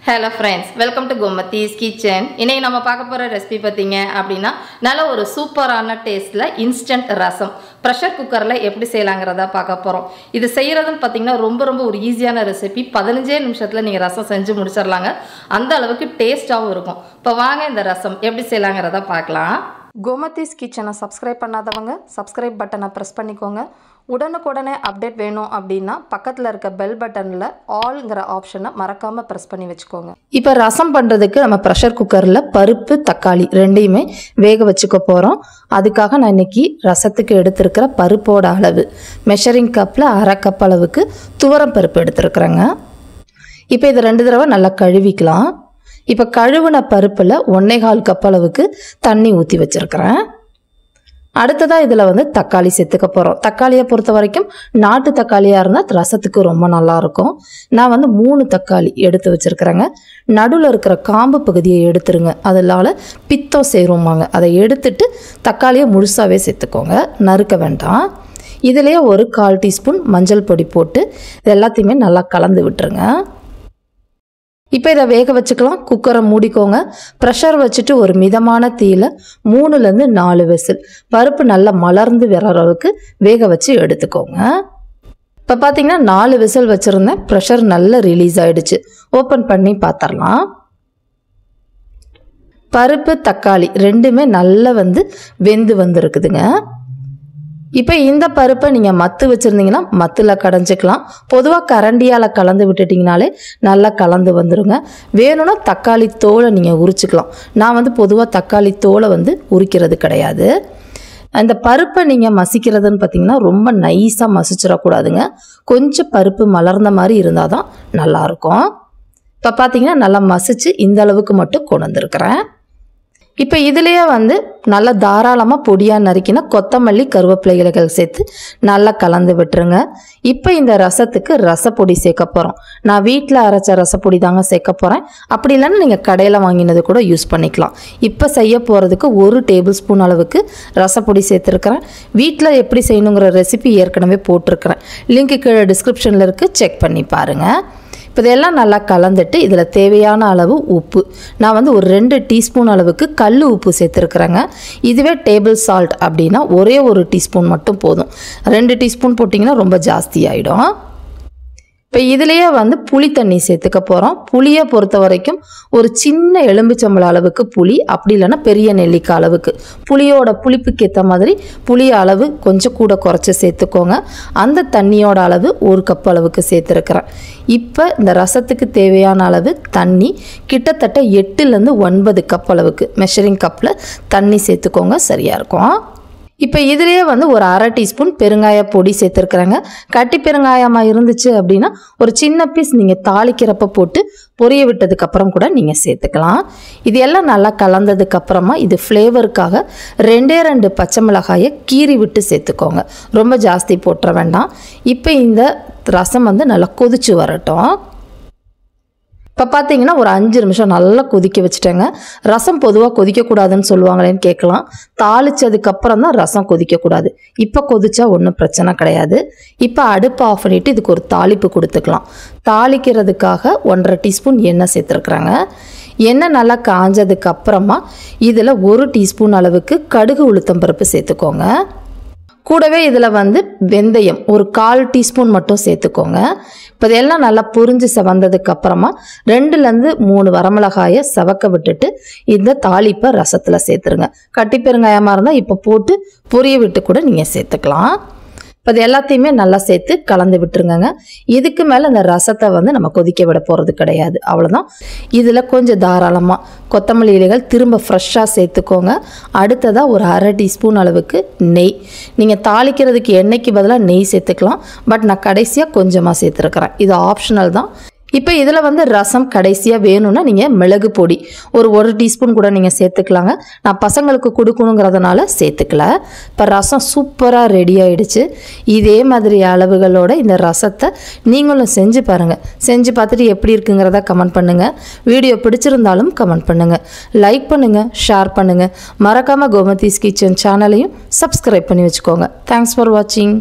Hello friends, welcome to Gomathi's Kitchen. இன்னைக்கு நம்ம பார்க்க போற ரெசிபி பாத்தீங்க அப்படினா நல்ல ஒரு சூப்பரான டேஸ்ட்ல இன்ஸ்டன்ட் ரசம் பிரஷர் குக்கர்ல எப்படி செய்யலாம்ங்கறத பார்க்க போறோம். இது செய்யறதுன்னு பாத்தீங்கன்னா ரொம்ப ஒரு ஈஸியான ரெசிபி. 15 நிமிஷத்துல நீங்க ரசம் செஞ்சு முடிச்சிரலாங்க. அந்த அளவுக்கு டேஸ்டாவும் இருக்கும். இப்போ வாங்க இந்த ரசம் எப்படி செய்யலாம்ங்கறத பார்க்கலாம். Gomathi's Kitchen சப்ஸ்கிரைப் பண்ணாதவங்க சப்ஸ்கிரைப் பட்டனை பிரஸ் பண்ணிக்கோங்க. உடனுக்குடனே அப்டேட் வேணும் அப்படின்னா பக்கத்தில் இருக்க பெல் பட்டனில் ஆல்ங்கிற ஆப்ஷனை மறக்காமல் ப்ரெஸ் பண்ணி வச்சுக்கோங்க. இப்போ ரசம் பண்ணுறதுக்கு நம்ம ப்ரெஷர் குக்கரில் பருப்பு தக்காளி ரெண்டையுமே வேக வச்சுக்க போகிறோம். அதுக்காக நான் இன்னைக்கு ரசத்துக்கு எடுத்திருக்கிற பருப்போட அளவு மெஷரிங் கப்பில் 1/2 கப் அளவுக்கு துவரம் பருப்பு எடுத்துருக்குறேங்க. இப்போ இதை 2 தடவை நல்லா கழுவிக்கலாம். இப்போ கழுவின பருப்பில் 1/4 கப் அளவுக்கு தண்ணி ஊற்றி வச்சுருக்கிறேன். அடுத்ததாக இதில் தக்காளி சேர்த்துக்க போகிறோம். தக்காளியை பொறுத்த வரைக்கும் நாட்டு தக்காளியாக இருந்தால் ரசத்துக்கு ரொம்ப நல்லாயிருக்கும். நான் 3 தக்காளி எடுத்து வச்சுருக்கிறேங்க. நடுவில் இருக்கிற காம்பு பகுதியை எடுத்துருங்க, அதனால் பித்தம் சேருமாங்க. அதை எடுத்துட்டு தக்காளியை முழுசாகவே சேர்த்துக்கோங்க, நறுக்க வேண்டாம். இதிலேயே ஒரு 1/4 டீஸ்பூன் மஞ்சள் பொடி போட்டு இது எல்லாத்தையுமே நல்லா கலந்து விட்டுருங்க. இப்போ இதை வேக வச்சுக்கலாம். குக்கரை மூடிக்கோங்க. ப்ரெஷர் வச்சுட்டு ஒரு மிதமான தீயில் 3லேருந்து 4 விசில் பருப்பு நல்லா மலர்ந்து வர அளவுக்கு வேக வச்சு எடுத்துக்கோங்க. இப்போ பார்த்தீங்கன்னா 4 விசில் வச்சுருந்தேன். ப்ரெஷர் நல்லா ரிலீஸ் ஆகிடுச்சு. ஓப்பன் பண்ணி பார்த்துடலாம். பருப்பு தக்காளி ரெண்டுமே நல்லா வெந்து வந்துருக்குதுங்க. இப்போ இந்த பருப்பை நீங்கள் மத்து வச்சுருந்தீங்கன்னா மத்தில் கடைஞ்சிக்கலாம். பொதுவாக கரண்டியால் கலந்து விட்டுட்டிங்கனாலே நல்லா கலந்து வந்துடுங்க. வேணும்னா தக்காளி தோலை நீங்கள் உரிச்சிக்கலாம். நான் பொதுவாக தக்காளி தோலை உரிக்கிறது கிடையாது. அந்த பருப்பை நீங்கள் மசிக்கிறதுன்னு பார்த்தீங்கன்னா ரொம்ப நைஸாக மசிச்சிடக்கூடாதுங்க. கொஞ்சம் பருப்பு மலர்ந்த மாதிரி இருந்தால் தான் நல்லாயிருக்கும். இப்போ பார்த்தீங்கன்னா நல்லா மசிச்சு இந்த அளவுக்கு மட்டும் கொண்டு வந்திருக்கிறேன். இப்போ இதுலேயே நல்லா தாராளமாக பொடியாக நறுக்கினா கொத்தமல்லி கருவேப்பிலை இலைகள் சேர்த்து நல்லா கலந்து விட்டுருங்க. இப்போ இந்த ரசத்துக்கு ரசப்பொடி சேர்க்க போகிறோம். நான் வீட்டில் அரைச்ச ரசப்பொடி தாங்க சேர்க்க போகிறேன். அப்படி இல்லைன்னா நீங்கள் கடையில் வாங்கினது கூட யூஸ் பண்ணிக்கலாம். இப்போ செய்ய போகிறதுக்கு 1 டேபிள் ஸ்பூன் அளவுக்கு ரசப்பொடி சேர்த்துருக்கிறேன். வீட்டில் எப்படி செய்யணுங்கிற ரெசிபி ஏற்கனவே போட்டிருக்கிறேன். லிங்க் கீழே டிஸ்கிரிப்ஷனில் இருக்குது, செக் பண்ணி பாருங்கள். இப்போ இதெல்லாம் நல்லா கலந்துட்டு இதில் தேவையான அளவு உப்பு நான் ஒரு 2 டீஸ்பூன் அளவுக்கு கல் உப்பு சேர்த்துருக்குறேங்க. இதுவே டேபிள் சால்ட் அப்படின்னா ஒரே 1 டீஸ்பூன் மட்டும் போதும். 2 டீஸ்பூன் போட்டிங்கன்னா ரொம்ப ஜாஸ்தி ஆகிடும். இப்போ இதுலேயே புளி தண்ணி சேர்த்துக்க போகிறோம். புளியை பொறுத்த வரைக்கும் ஒரு சின்ன எலும்பிச்சம்பழம் அளவுக்கு புளி, அப்படி இல்லைன்னா பெரிய நெல்லிக்காய் அளவுக்கு. புளியோட புளிப்புக்கு ஏற்ற மாதிரி புளி அளவு கொஞ்சம் கூட குறைச்சி சேர்த்துக்கோங்க. அந்த தண்ணியோட அளவு 1 கப் அளவுக்கு சேர்த்துருக்குறேன். இப்போ இந்த ரசத்துக்கு தேவையான அளவு தண்ணி கிட்டத்தட்ட 8லேருந்து 9 கப் அளவுக்கு மெஷரிங் கப்பில் தண்ணி சேர்த்துக்கோங்க, சரியாக இருக்கும். இப்போ இதுலேயே ஒரு 1/2 டீஸ்பூன் பெருங்காய பொடி சேர்த்துருக்குறாங்க. கட்டி பெருங்காயமாக இருந்துச்சு அப்படின்னா ஒரு சின்ன பீஸ் நீங்கள் தாளிக்கிறப்ப போட்டு பொரிய விட்டதுக்கப்புறம் கூட நீங்கள் சேர்த்துக்கலாம். இது எல்லாம் நல்லா கலந்ததுக்கப்புறமா இது ஃப்ளேவருக்காக 2 பச்சை மிளகாயை கீறி விட்டு சேர்த்துக்கோங்க. ரொம்ப ஜாஸ்தி போட்டுற வேண்டாம். இப்போ இந்த ரசம் நல்லா கொதிச்சு வரட்டும். இப்போ பார்த்தீங்கன்னா ஒரு 5 நிமிஷம் நல்லா கொதிக்க வச்சுட்டேங்க. ரசம் பொதுவாக கொதிக்கக்கூடாதுன்னு சொல்லுவாங்களேன்னு கேட்கலாம். தாளிச்சதுக்கப்புறம் தான் ரசம் கொதிக்கக்கூடாது. இப்போ கொதிச்சா ஒன்றும் பிரச்சனை கிடையாது. இப்போ அடுப்பு ஆஃப் பண்ணிவிட்டு இதுக்கு ஒரு தாளிப்பு கொடுத்துக்கலாம். தாளிக்கிறதுக்காக 1/2 டீஸ்பூன் எண்ணெய் சேர்த்துருக்குறாங்க. எண்ணெய் நல்லா காஞ்சதுக்கப்புறமா இதில் 1 டீஸ்பூன் அளவுக்கு கடுகு உளுத்தம்பருப்பு சேர்த்துக்கோங்க. கூடவே இதில் வெந்தயம் ஒரு 1/4 டீஸ்பூன் மட்டும் சேர்த்துக்கோங்க. இப்போ இதெல்லாம் நல்லா புரிஞ்சு செவந்ததுக்கப்புறமா 2லேருந்து 3 வரமிளகாயை செவக்க விட்டுட்டு இந்த தாளிப்பை ரசத்தில் சேர்த்துருங்க. கட்டி பெருங்காயமாக இருந்தால் இப்போ போட்டு பொரிய விட்டு கூட நீங்கள் சேர்த்துக்கலாம். இப்போ இது எல்லாத்தையுமே நல்லா சேர்த்து கலந்து விட்டுருங்க. இதுக்கு மேலே இந்த ரசத்தை நம்ம கொதிக்க விட போகிறது கிடையாது, அவ்வளோதான். இதில் கொஞ்சம் தாராளமாக கொத்தமல்லி இலைகள் திரும்ப ஃப்ரெஷ்ஷாக சேர்த்துக்கோங்க. அடுத்ததாக ஒரு 1/2 டீஸ்பூன் அளவுக்கு நெய். நீங்கள் தாளிக்கிறதுக்கு எண்ணெய்க்கு பதிலாக நெய் சேர்த்துக்கலாம். பட் நான் கடைசியாக கொஞ்சமாக சேர்த்துருக்குறேன். இது ஆப்ஷனல் தான். இப்போ இதில் ரசம் கடைசியாக வேணும்னா நீங்கள் மிளகு பொடி ஒரு 1 டீஸ்பூன் கூட நீங்கள் சேர்த்துக்கலாங்க. நான் பசங்களுக்கு கொடுக்கணுங்கிறதுனால சேர்த்துக்கல. இப்போ ரசம் சூப்பராக ரெடி ஆகிடுச்சு. இதே மாதிரி அளவுகளோட இந்த ரசத்தை நீங்களும் செஞ்சு பாருங்கள். செஞ்சு பார்த்துட்டு எப்படி இருக்குங்கிறத கமெண்ட் பண்ணுங்கள். வீடியோ பிடிச்சிருந்தாலும் கமெண்ட் பண்ணுங்கள். லைக் பண்ணுங்கள், ஷேர் பண்ணுங்கள். மறக்காமல் கோமதிஸ் கிச்சன் சேனலையும் சப்ஸ்கிரைப் பண்ணி வச்சுக்கோங்க. தேங்க்ஸ் ஃபார் வாட்சிங்.